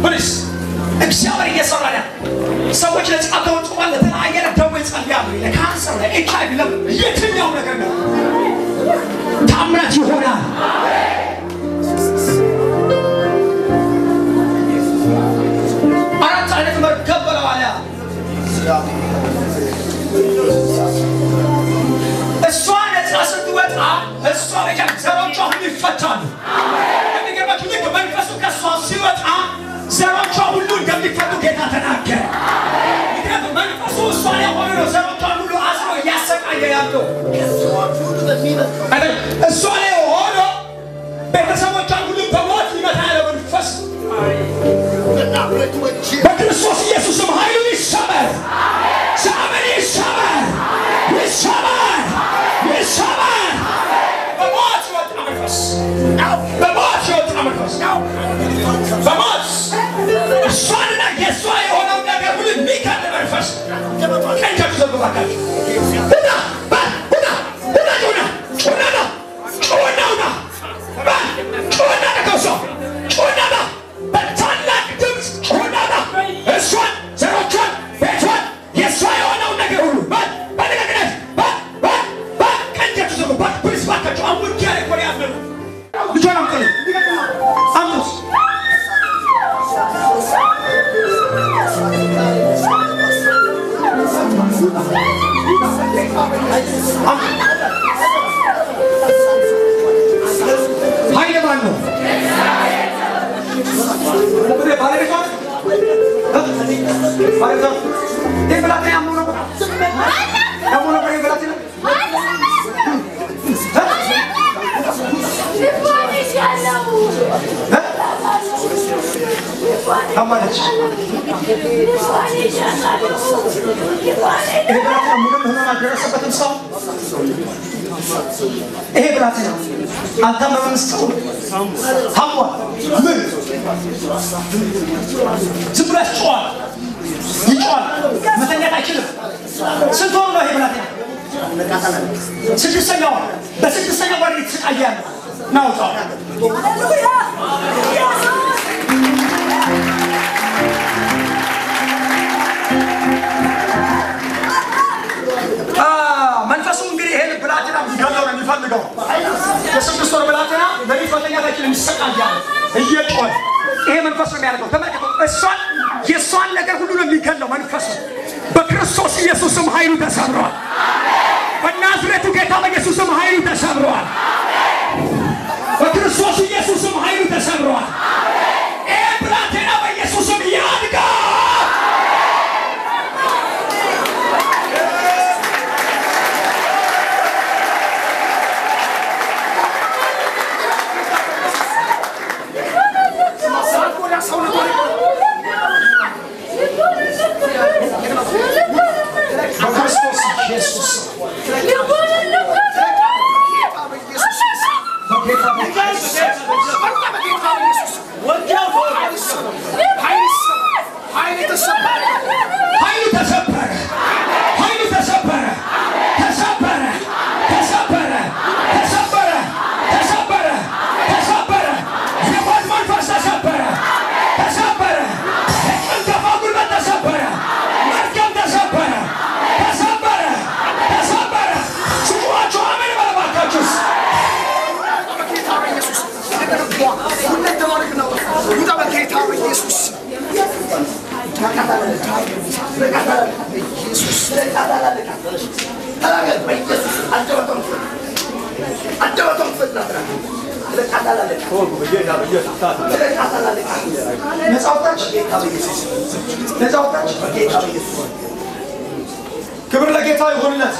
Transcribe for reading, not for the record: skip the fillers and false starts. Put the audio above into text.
ፕሊስ እግዚአብሔር እየሰራ ነው ሰዎች ለጻፈው ጾም ለተለያየ ደዌ ጸልያሉ ለካንሰር ለኤችአይቪ ለየትኛው ነገር ነው ታምራት ይሆናል አራት አይነት መርገበለው አለ እሷ ነፃ ስትወጣ እሷ ዘሮቿ ሁሉ ይፈታሉ እንደገባችሁ ልክ መንፈሱ ከሷ ሲወጣ ዘሮቿ ሁሉ እንደሚፈቱ ጌታ ተናገረ ምክንያቱም መንፈሱ እሷ ላይ ሆኖ ነው ዘሮቿ ሁሉ አስሮ እያሰቃየ ያለው እሷ ላይ ሆኖ ቤተሰቦቿን ሁሉ በሞት ሊመታ ያለው መንፈስ በክርስቶስ ኢየሱስም ኃይሉ ይሰበር ዘመን ይሰበር ይሰበር ይሰበር በሞት ይወጣ መንፈስ በሞት ይወጣ መንፈስ በሞት እሷንና የእሷ የሆነው ነገር ሁሉ የሚከድ መንፈስ ቀንጃችሁ ዘግባካችሁ የሷን ነገር ሁሉ ነው የሚከለው መንፈሱ በክርስቶስ ኢየሱስም ኃይሉ ተሰብሯል በናዝሬቱ ጌታ በኢየሱስም ኃይሉ ተሰብሯል በክርስቶስ ኢየሱስም ኃይሉ ተሰብሯል ብላቴና በኢየሱስም ያድጋል ክብር ለጌታ ይሁንለት